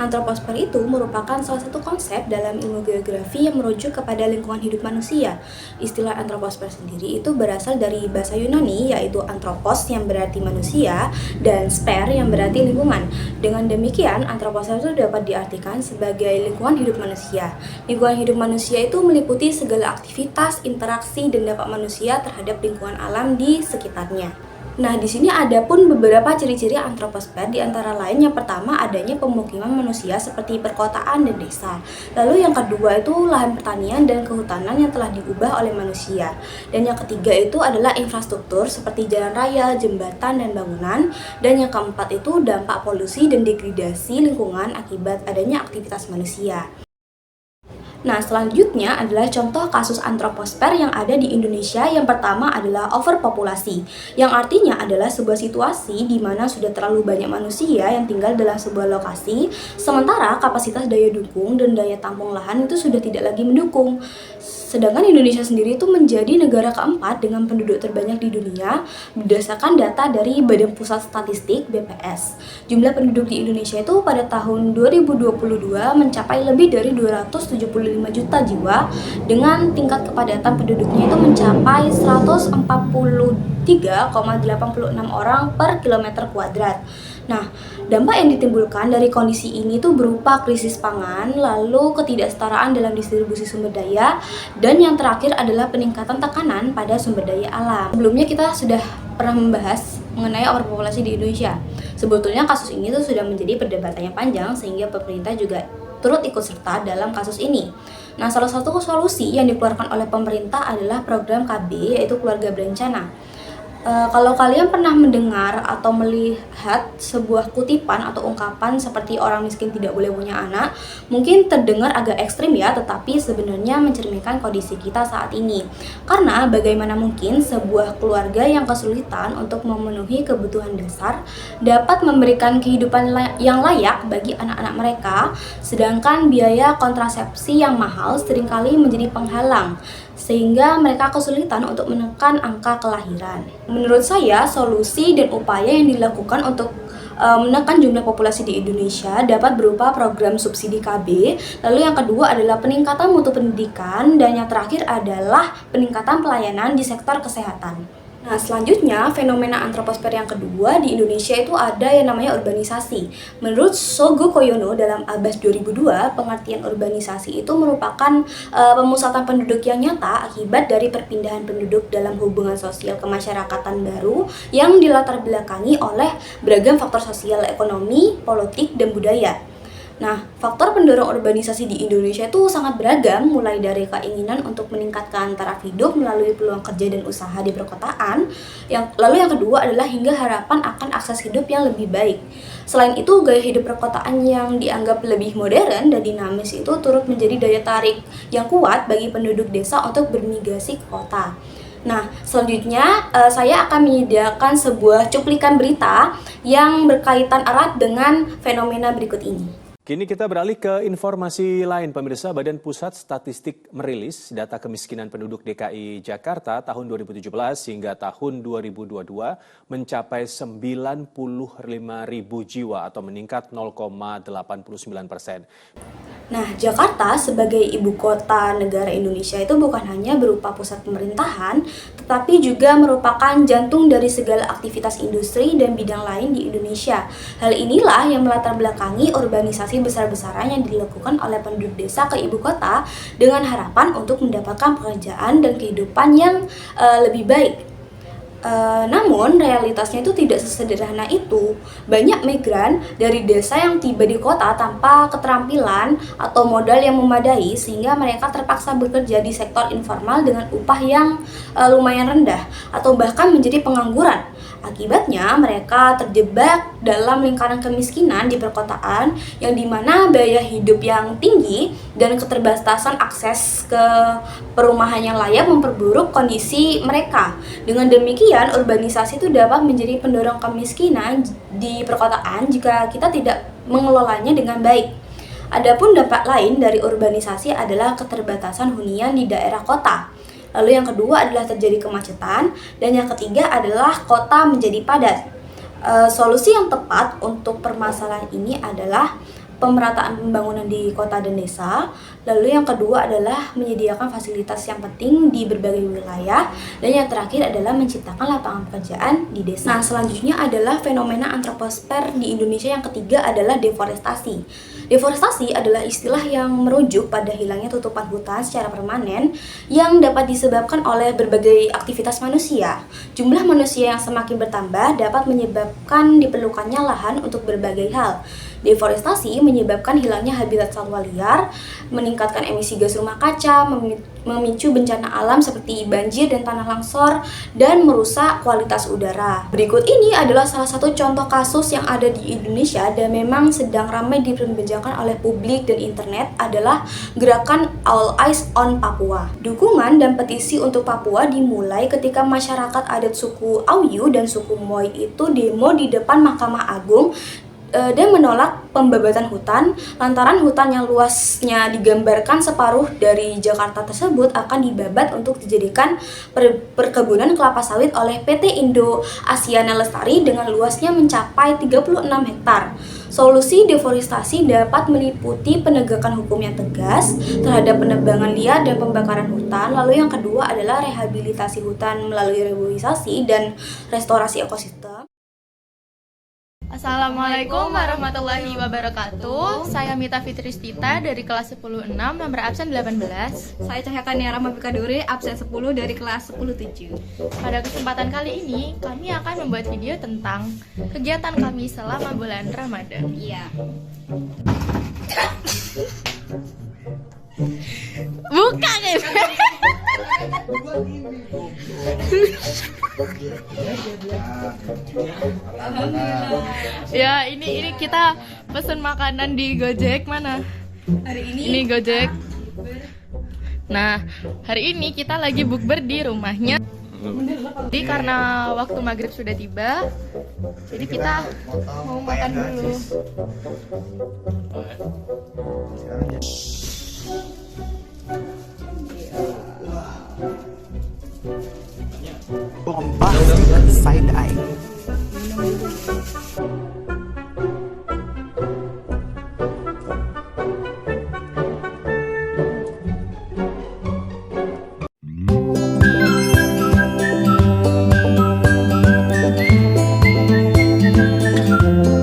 antroposfer itu merupakan salah satu konsep dalam ilmu geografi yang merujuk kepada lingkungan hidup manusia. Istilah antroposfer sendiri itu berasal dari bahasa Yunani, yaitu anthropos yang berarti manusia dan sphere yang berarti lingkungan. Dengan demikian, antroposfer itu dapat diartikan sebagai lingkungan hidup manusia. Lingkungan hidup manusia itu meliputi segala aktivitas, interaksi, dan dampak manusia terhadap lingkungan alam di sekitarnya. Nah, di sini ada pun beberapa ciri-ciri antroposfer, di antara lain yang pertama adanya pemukiman manusia seperti perkotaan dan desa. Lalu yang kedua itu lahan pertanian dan kehutanan yang telah diubah oleh manusia. Dan yang ketiga itu adalah infrastruktur seperti jalan raya, jembatan, dan bangunan. Dan yang keempat itu dampak polusi dan degradasi lingkungan akibat adanya aktivitas manusia. Nah, selanjutnya adalah contoh kasus antroposfer yang ada di Indonesia. Yang pertama adalah overpopulasi, yang artinya adalah sebuah situasi di mana sudah terlalu banyak manusia yang tinggal dalam sebuah lokasi, sementara kapasitas daya dukung dan daya tampung lahan itu sudah tidak lagi mendukung. Sedangkan Indonesia sendiri itu menjadi negara keempat dengan penduduk terbanyak di dunia berdasarkan data dari Badan Pusat Statistik (BPS). Jumlah penduduk di Indonesia itu pada tahun 2022 mencapai lebih dari 275 juta jiwa dengan tingkat kepadatan penduduknya itu mencapai 143,86 orang per kilometer kuadrat. Nah, dampak yang ditimbulkan dari kondisi ini tuh berupa krisis pangan, lalu ketidaksetaraan dalam distribusi sumber daya, dan yang terakhir adalah peningkatan tekanan pada sumber daya alam. Sebelumnya kita sudah pernah membahas mengenai overpopulasi di Indonesia. Sebetulnya kasus ini tuh sudah menjadi perdebatan yang panjang sehingga pemerintah juga turut ikut serta dalam kasus ini. Nah, salah satu solusi yang dikeluarkan oleh pemerintah adalah program KB, yaitu keluarga berencana. Kalau kalian pernah mendengar atau melihat sebuah kutipan atau ungkapan seperti orang miskin tidak boleh punya anak, mungkin terdengar agak ekstrim ya, tetapi sebenarnya mencerminkan kondisi kita saat ini. Karena bagaimana mungkin sebuah keluarga yang kesulitan untuk memenuhi kebutuhan dasar dapat memberikan kehidupan yang layak bagi anak-anak mereka, sedangkan biaya kontrasepsi yang mahal seringkali menjadi penghalang, sehingga mereka kesulitan untuk menekan angka kelahiran. Menurut saya, solusi dan upaya yang dilakukan untuk menekan jumlah populasi di Indonesia dapat berupa program subsidi KB, lalu yang kedua adalah peningkatan mutu pendidikan, dan yang terakhir adalah peningkatan pelayanan di sektor kesehatan. Nah, selanjutnya, fenomena antroposfer yang kedua di Indonesia itu ada yang namanya urbanisasi. Menurut Sogo Koyono dalam Abas 2002, pengertian urbanisasi itu merupakan pemusatan penduduk yang nyata akibat dari perpindahan penduduk dalam hubungan sosial kemasyarakatan baru yang dilatar belakangi oleh beragam faktor sosial, ekonomi, politik, dan budaya. Nah, faktor pendorong urbanisasi di Indonesia itu sangat beragam, mulai dari keinginan untuk meningkatkan taraf hidup melalui peluang kerja dan usaha di perkotaan. Lalu yang kedua adalah hingga harapan akan akses hidup yang lebih baik. Selain itu, gaya hidup perkotaan yang dianggap lebih modern dan dinamis itu turut menjadi daya tarik yang kuat bagi penduduk desa untuk bermigrasi ke kota. Nah, selanjutnya saya akan menyediakan sebuah cuplikan berita yang berkaitan erat dengan fenomena berikut ini. Kini kita beralih ke informasi lain. Pemirsa, Badan Pusat Statistik merilis data kemiskinan penduduk DKI Jakarta tahun 2017 hingga tahun 2022 mencapai 95.000 jiwa atau meningkat 0,89%. Nah, Jakarta sebagai ibu kota negara Indonesia itu bukan hanya berupa pusat pemerintahan, tetapi juga merupakan jantung dari segala aktivitas industri dan bidang lain di Indonesia. Hal inilah yang melatar belakangi urbanisasi besar-besaran yang dilakukan oleh penduduk desa ke ibu kota dengan harapan untuk mendapatkan pekerjaan dan kehidupan yang lebih baik. Namun realitasnya itu tidak sesederhana itu. Banyak migran dari desa yang tiba di kota tanpa keterampilan atau modal yang memadai, sehingga mereka terpaksa bekerja di sektor informal dengan upah yang lumayan rendah atau bahkan menjadi pengangguran. Akibatnya mereka terjebak dalam lingkaran kemiskinan di perkotaan yang dimana biaya hidup yang tinggi dan keterbatasan akses ke perumahan yang layak memperburuk kondisi mereka. Dengan demikian, urbanisasi itu dapat menjadi pendorong kemiskinan di perkotaan jika kita tidak mengelolanya dengan baik. Adapun dampak lain dari urbanisasi adalah keterbatasan hunian di daerah kota. Lalu yang kedua adalah terjadi kemacetan, dan yang ketiga adalah kota menjadi padat. Solusi yang tepat untuk permasalahan ini adalah pemerataan pembangunan di kota dan desa. Lalu yang kedua adalah menyediakan fasilitas yang penting di berbagai wilayah. Dan yang terakhir adalah menciptakan lapangan pekerjaan di desa. Nah, selanjutnya adalah fenomena antroposfer di Indonesia. Yang ketiga adalah deforestasi. Deforestasi adalah istilah yang merujuk pada hilangnya tutupan hutan secara permanen yang dapat disebabkan oleh berbagai aktivitas manusia. Jumlah manusia yang semakin bertambah dapat menyebabkan diperlukannya lahan untuk berbagai hal. Deforestasi menyebabkan hilangnya habitat satwa liar, meningkatkan emisi gas rumah kaca, memicu bencana alam seperti banjir dan tanah longsor, dan merusak kualitas udara. Berikut ini adalah salah satu contoh kasus yang ada di Indonesia dan memang sedang ramai diperbincangkan oleh publik dan internet adalah gerakan All Eyes on Papua. Dukungan dan petisi untuk Papua dimulai ketika masyarakat adat suku Auyu dan suku Moy itu demo di depan Mahkamah Agung dan menolak pembabatan hutan lantaran hutan yang luasnya digambarkan separuh dari Jakarta tersebut akan dibabat untuk dijadikan perkebunan kelapa sawit oleh PT Indo Asiana Lestari dengan luasnya mencapai 36 hektar. Solusi deforestasi dapat meliputi penegakan hukum yang tegas terhadap penebangan liar dan pembakaran hutan. Lalu yang kedua adalah rehabilitasi hutan melalui reboisasi dan restorasi ekosistem. Assalamualaikum warahmatullahi wabarakatuh. Saya Mita Fitristita dari kelas 10-6, nomor absen 18. Saya Cahyatania Rahmafika Duri, absen 10 dari kelas 10-7. Pada kesempatan kali ini, kami akan membuat video tentang kegiatan kami selama bulan Ramadan. Iya. Buka guys. Ya, ini kita pesen makanan di Gojek mana? Hari Ini Gojek. Nah, hari ini kita lagi bukber di rumahnya. Jadi karena waktu maghrib sudah tiba, jadi kita mau makan dulu. Bombastic side eye.